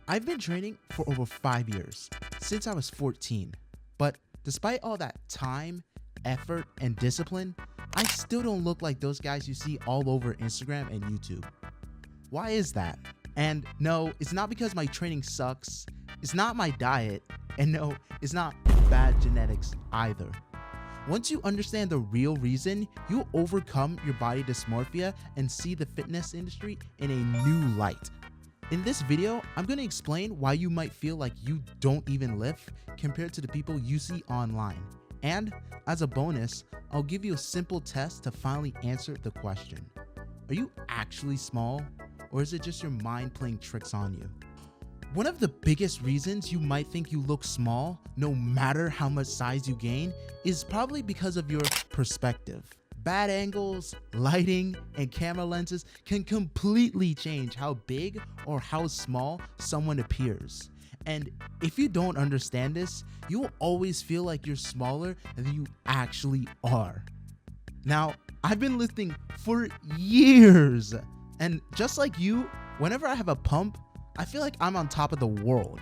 I've been training for over 5 years, since I was 14, but despite all that time, effort, and discipline, I still don't look like those guys you see all over Instagram and YouTube. Why is that? And no, it's not because my training sucks, it's not my diet, and no, it's not bad genetics either. Once you understand the real reason, you'll overcome your body dysmorphia and see the fitness industry in a new light. In this video, I'm going to explain why you might feel like you don't even lift compared to the people you see online. And as a bonus, I'll give you a simple test to finally answer the question. Are you actually small, or is it just your mind playing tricks on you? One of the biggest reasons you might think you look small, no matter how much size you gain, is probably because of your perspective. Bad angles, lighting, and camera lenses can completely change how big or how small someone appears. And if you don't understand this, you'll always feel like you're smaller than you actually are. Now, I've been lifting for years, and just like you, whenever I have a pump, I feel like I'm on top of the world.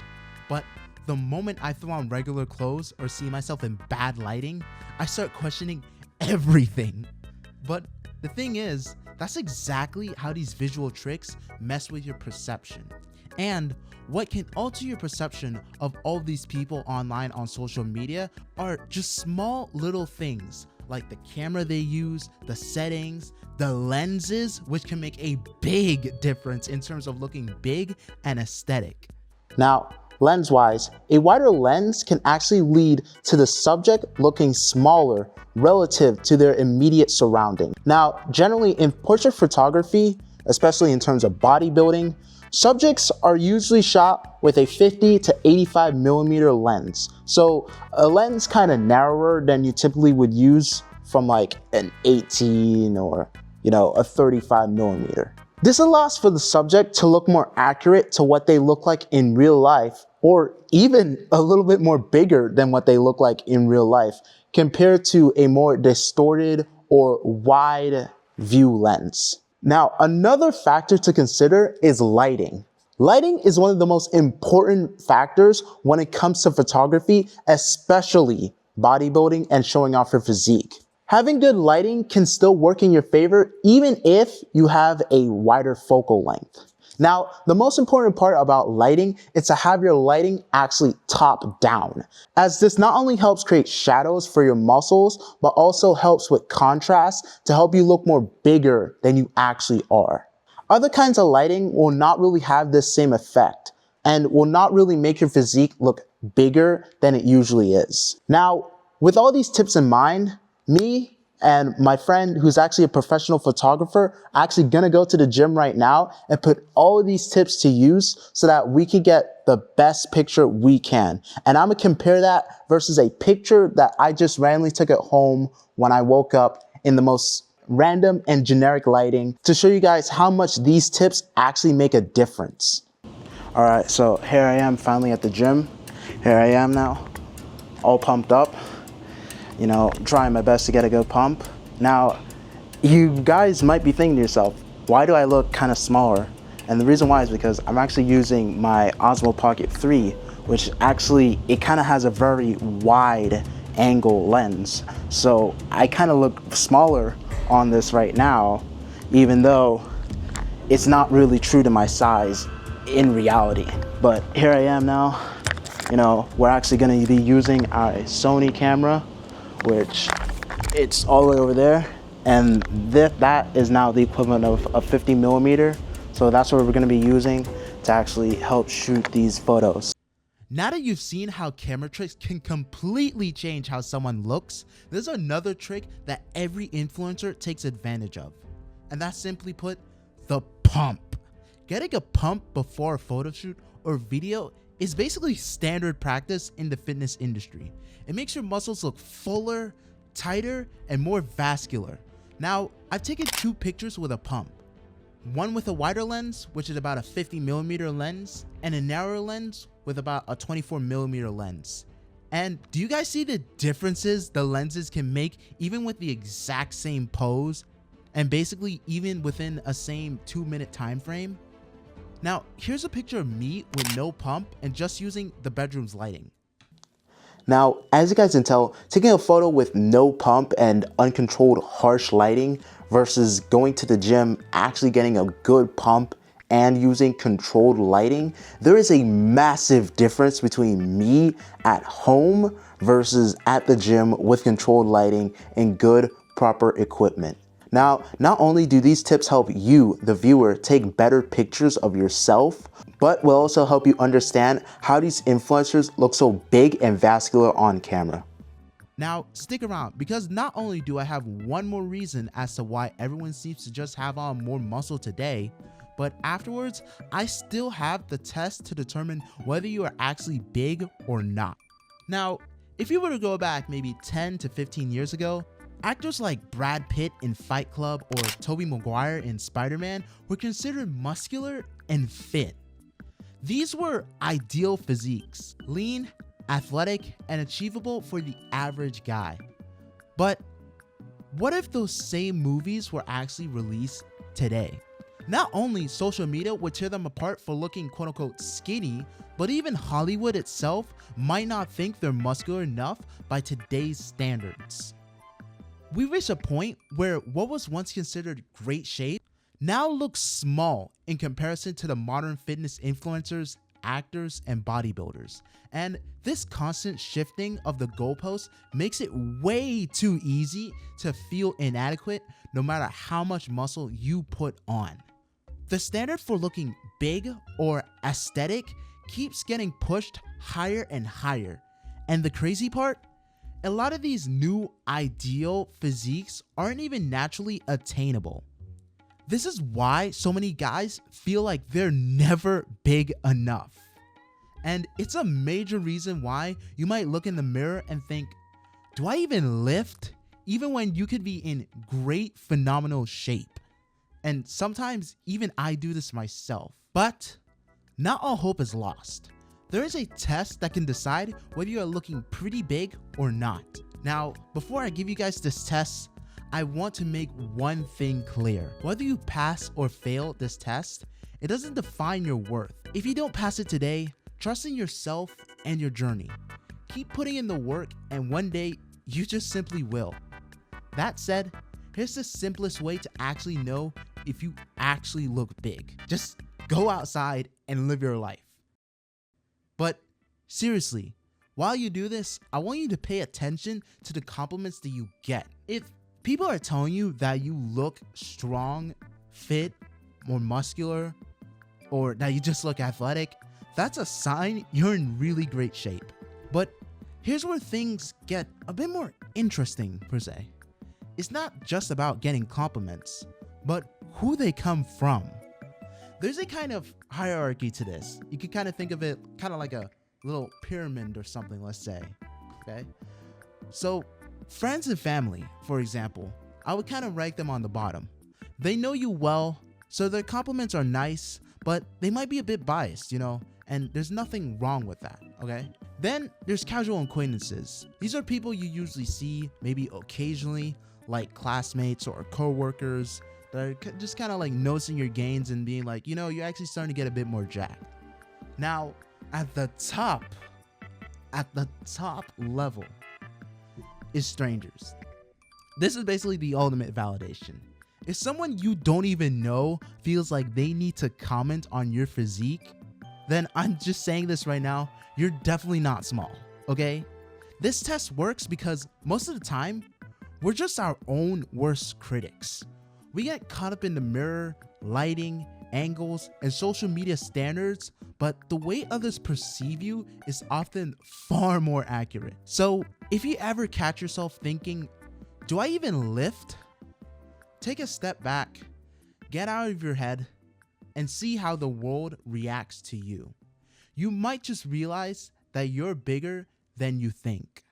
But the moment I throw on regular clothes or see myself in bad lighting, I start questioning everything. But the thing is, that's exactly how these visual tricks mess with your perception. And what can alter your perception of all these people online on social media are just small little things like the camera they use, the settings, the lenses, which can make a big difference in terms of looking big and aesthetic. Now, lens-wise, a wider lens can actually lead to the subject looking smaller relative to their immediate surrounding. Now, generally in portrait photography, especially in terms of bodybuilding, subjects are usually shot with a 50 to 85 millimeter lens. So a lens kind of narrower than you typically would use from like an 18 or, a 35 millimeter. This allows for the subject to look more accurate to what they look like in real life, or even a little bit more bigger than what they look like in real life compared to a more distorted or wide view lens. Now, another factor to consider is lighting. Lighting is one of the most important factors when it comes to photography, especially bodybuilding and showing off your physique. Having good lighting can still work in your favor even if you have a wider focal length. Now, the most important part about lighting is to have your lighting actually top down, as this not only helps create shadows for your muscles, but also helps with contrast to help you look more bigger than you actually are. Other kinds of lighting will not really have this same effect and will not really make your physique look bigger than it usually is. Now, with all these tips in mind, me and my friend who's actually a professional photographer are actually gonna go to the gym right now and put all of these tips to use so that we can get the best picture we can. And I'm gonna compare that versus a picture that I just randomly took at home when I woke up in the most random and generic lighting to show you guys how much these tips actually make a difference. All right, so here I am finally at the gym. Here I am now, all pumped up. Trying my best to get a good pump. Now, you guys might be thinking to yourself, why do I look kind of smaller? And the reason why is because I'm actually using my Osmo Pocket 3, which actually, it kind of has a very wide angle lens. So I kind of look smaller on this right now, even though it's not really true to my size in reality. But here I am now. We're actually going to be using our Sony camera, which it's all the way over there, and that is now the equivalent of a 50 millimeter. So that's what we're going to be using to actually help shoot these photos. Now that you've seen how camera tricks can completely change how someone looks, there's another trick that every influencer takes advantage of. And that's simply put, the pump. Getting a pump before a photo shoot or video is basically standard practice in the fitness industry. It makes your muscles look fuller, tighter, and more vascular. Now, I've taken 2 pictures with a pump. One with a wider lens, which is about a 50 millimeter lens, and a narrower lens with about a 24 millimeter lens. And do you guys see the differences the lenses can make even with the exact same pose, and basically even within a same 2-minute time frame? Now, here's a picture of me with no pump and just using the bedroom's lighting. Now, as you guys can tell, taking a photo with no pump and uncontrolled harsh lighting versus going to the gym, actually getting a good pump and using controlled lighting, there is a massive difference between me at home versus at the gym with controlled lighting and good, proper equipment. Now, not only do these tips help you, the viewer, take better pictures of yourself, but will also help you understand how these influencers look so big and vascular on camera. Now, stick around, because not only do I have one more reason as to why everyone seems to just have on more muscle today, but afterwards, I still have the test to determine whether you are actually big or not. Now, if you were to go back maybe 10 to 15 years ago, actors like Brad Pitt in Fight Club or Tobey Maguire in Spider-Man were considered muscular and fit. These were ideal physiques, lean, athletic, and achievable for the average guy. But what if those same movies were actually released today? Not only social media would tear them apart for looking quote-unquote skinny, but even Hollywood itself might not think they're muscular enough by today's standards. We reach a point where what was once considered great shape now looks small in comparison to the modern fitness influencers, actors, and bodybuilders. And this constant shifting of the goalposts makes it way too easy to feel inadequate no matter how much muscle you put on. The standard for looking big or aesthetic keeps getting pushed higher and higher. And the crazy part? A lot of these new ideal physiques aren't even naturally attainable. This is why so many guys feel like they're never big enough. And it's a major reason why you might look in the mirror and think, do I even lift? Even when you could be in great, phenomenal shape. And sometimes even I do this myself. But not all hope is lost. There is a test that can decide whether you are looking pretty big or not. Now, before I give you guys this test, I want to make one thing clear. Whether you pass or fail this test, it doesn't define your worth. If you don't pass it today, trust in yourself and your journey. Keep putting in the work, and one day you just simply will. That said, here's the simplest way to actually know if you actually look big. Just go outside and live your life. But seriously, while you do this, I want you to pay attention to the compliments that you get. If people are telling you that you look strong, fit, or muscular, or that you just look athletic, that's a sign you're in really great shape. But here's where things get a bit more interesting, per se. It's not just about getting compliments, but who they come from. There's a kind of hierarchy to this. You can kind of think of it kind of like a little pyramid or something, let's say, okay? So friends and family, for example, I would kind of rank them on the bottom. They know you well, so their compliments are nice, but they might be a bit biased, you know, and there's nothing wrong with that, okay? Then there's casual acquaintances. These are people you usually see maybe occasionally, like classmates or coworkers, that are just kind of like noticing your gains and being like, you know, you're actually starting to get a bit more jacked. Now, at the top level is strangers. This is basically the ultimate validation. If someone you don't even know feels like they need to comment on your physique, then I'm just saying this right now, you're definitely not small, okay? This test works because most of the time, we're just our own worst critics. We get caught up in the mirror, lighting, angles, and social media standards, but the way others perceive you is often far more accurate. So if you ever catch yourself thinking, do I even lift? Take a step back, get out of your head, and see how the world reacts to you. You might just realize that you're bigger than you think.